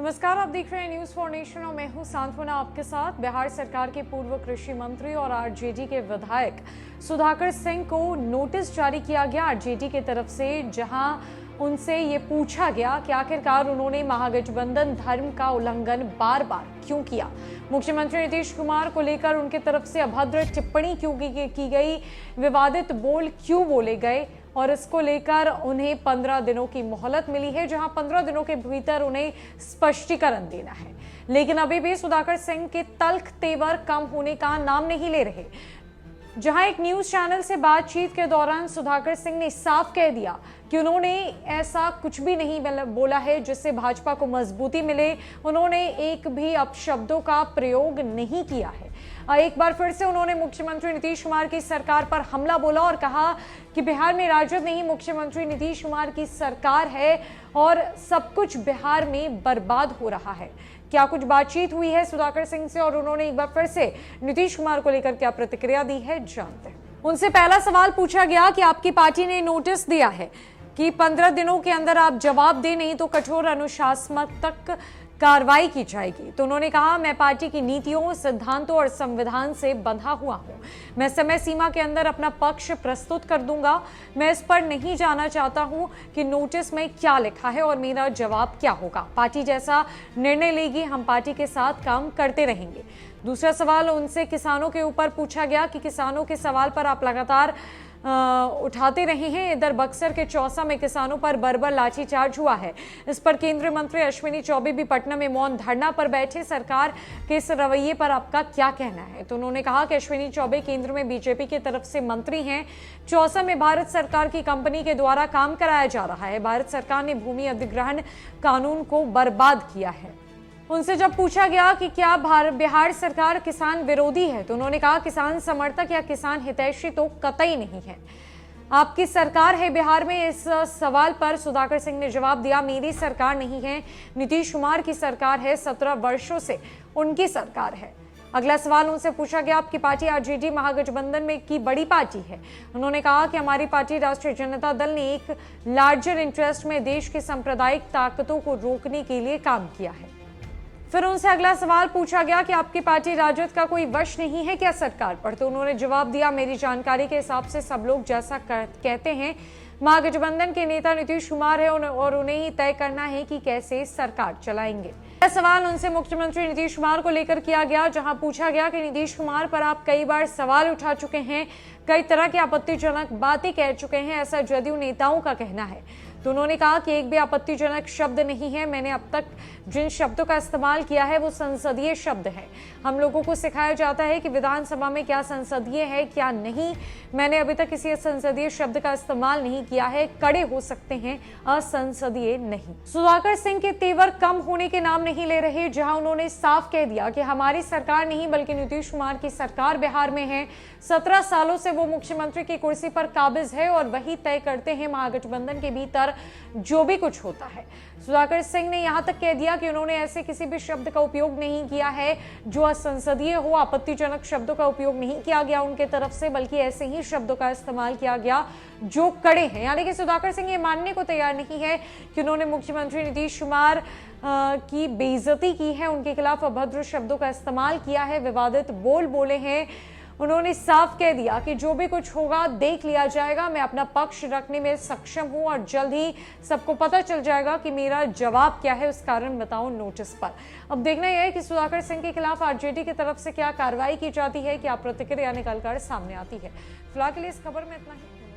नमस्कार, आप देख रहे हैं न्यूज फॉर नेशन और मैं हूं सांत्वना आपके साथ। बिहार सरकार के पूर्व कृषि मंत्री और आरजेडी के विधायक सुधाकर सिंह को नोटिस जारी किया गया आरजेडी की तरफ से, जहां उनसे ये पूछा गया कि आखिरकार उन्होंने महागठबंधन धर्म का उल्लंघन बार बार क्यों किया। मुख्यमंत्री नीतीश कुमार को लेकर उनकी तरफ से अभद्र टिप्पणी क्यों की गई, विवादित बोल क्यों बोले गए, और इसको लेकर उन्हें 15 दिनों की मोहलत मिली है, जहां 15 दिनों के भीतर उन्हें स्पष्टीकरण देना है। लेकिन अभी भी सुधाकर सिंह के तल्ख तेवर कम होने का नाम नहीं ले रहे। जहां एक न्यूज चैनल से बातचीत के दौरान सुधाकर सिंह ने साफ कह दिया कि उन्होंने ऐसा कुछ भी नहीं बोला है जिससे भाजपा को मजबूती मिले। उन्होंने एक भी अपशब्दों का प्रयोग नहीं किया है। एक बार फिर से उन्होंने मुख्यमंत्री नीतीश कुमार की सरकार पर हमला बोला और कहा कि बिहार में राजद नहीं, मुख्यमंत्री नीतीश कुमार की सरकार है और सब कुछ बिहार में बर्बाद हो रहा है। क्या कुछ बातचीत हुई है सुधाकर सिंह से और उन्होंने एक बार फिर से नीतीश कुमार को लेकर क्या प्रतिक्रिया दी है, जानते हैं। उनसे पहला सवाल पूछा गया कि आपकी पार्टी ने नोटिस दिया है कि 15 दिनों के अंदर आप जवाब दें, नहीं तो कठोर अनुशासनात्मक कार्रवाई की जाएगी। तो उन्होंने कहा, मैं पार्टी की नीतियों, सिद्धांतों और संविधान से बंधा हुआ हूं। मैं समय सीमा के अंदर अपना पक्ष प्रस्तुत कर दूंगा। मैं इस पर नहीं जाना चाहता हूं कि नोटिस में क्या लिखा है और मेरा जवाब क्या होगा। पार्टी जैसा निर्णय लेगी, हम पार्टी के साथ काम करते रहेंगे। दूसरा सवाल उनसे किसानों के ऊपर पूछा गया कि किसानों के सवाल पर आप लगातार उठाते रहे हैं। इधर बक्सर के चौसा में किसानों पर बर्बर लाठीचार्ज हुआ है। इस पर केंद्रीय मंत्री अश्विनी चौबे भी पटना में मौन धरना पर बैठे। सरकार के इस रवैये पर आपका क्या कहना है? तो उन्होंने कहा कि अश्विनी चौबे केंद्र में बीजेपी की तरफ से मंत्री हैं। चौसा में भारत सरकार की कंपनी के द्वारा काम कराया जा रहा है। भारत सरकार ने भूमि अधिग्रहण कानून को बर्बाद किया है। उनसे जब पूछा गया कि क्या बिहार सरकार किसान विरोधी है, तो उन्होंने कहा, किसान समर्थक या किसान हितैषी तो कतई नहीं है। आपकी सरकार है बिहार में। इस सवाल पर सुधाकर सिंह ने जवाब दिया, मेरी सरकार नहीं है, नीतीश कुमार की सरकार है। 17 वर्षों से उनकी सरकार है। अगला सवाल उनसे पूछा गया, आपकी पार्टी आरजेडी महागठबंधन में की बड़ी पार्टी है। उन्होंने कहा कि हमारी पार्टी राष्ट्रीय जनता दल ने एक लार्जर इंटरेस्ट में देश की सांप्रदायिक ताकतों को रोकने के लिए काम किया है। फिर उनसे अगला सवाल पूछा गया कि आपकी पार्टी राजद का कोई वश नहीं है क्या सरकार पर? तो उन्होंने जवाब दिया, मेरी जानकारी के हिसाब से सब लोग जैसा कहते हैं, महागठबंधन के नेता नीतीश कुमार है और उन्हें ही तय करना है कि कैसे सरकार चलाएंगे। यह सवाल उनसे मुख्यमंत्री नीतीश कुमार को लेकर किया गया, जहां पूछा गया कि नीतीश कुमार पर आप कई बार सवाल उठा चुके हैं, कई तरह की आपत्तिजनक बातें कह चुके हैं, ऐसा जदयू नेताओं का कहना है। तो उन्होंने कहा कि एक भी आपत्तिजनक शब्द नहीं है। मैंने अब तक जिन शब्दों का इस्तेमाल किया है वो संसदीय शब्द है। हम लोगों को सिखाया जाता है कि विधानसभा में क्या संसदीय है क्या नहीं। मैंने अभी तक किसी संसदीय शब्द का इस्तेमाल नहीं किया है। कड़े हो सकते हैं, असंसदीय नहीं। सुधाकर सिंह के तेवर कम होने के नाम नहीं ले रहे, जहां उन्होंने साफ कह दिया कि हमारी सरकार नहीं बल्कि नीतीश कुमार की सरकार बिहार में है। 17 सालों से वो मुख्यमंत्री की कुर्सी पर काबिज है और वही तय करते हैं महागठबंधन के भीतर जो भी कुछ होता है। सुधाकर सिंह ने यहां तक कह दिया कि उन्होंने ऐसे किसी भी शब्द का उपयोग नहीं किया है जो असंसदीय हो। आपत्तिजनक शब्दों का उपयोग नहीं किया गया उनके तरफ से, बल्कि ऐसे ही शब्दों का इस्तेमाल किया गया जो कड़े हैं। यानी कि सुधाकर सिंह ये मानने को तैयार नहीं है कि उन्होंने मुख्यमंत्री नीतीश कुमार की बेइज्जती की है, उनके खिलाफ अभद्र शब्दों का इस्तेमाल किया है, विवादित बोल बोले हैं। उन्होंने साफ कह दिया कि जो भी कुछ होगा देख लिया जाएगा। मैं अपना पक्ष रखने में सक्षम हूं और जल्द ही सबको पता चल जाएगा कि मेरा जवाब क्या है। उस कारण बताऊं नोटिस पर। अब देखना यह है कि सुधाकर सिंह के खिलाफ आरजेडी की तरफ से क्या कार्रवाई की जाती है, क्या प्रतिक्रिया निकलकर सामने आती है। फिलहाल के लिए इस खबर में इतना ही।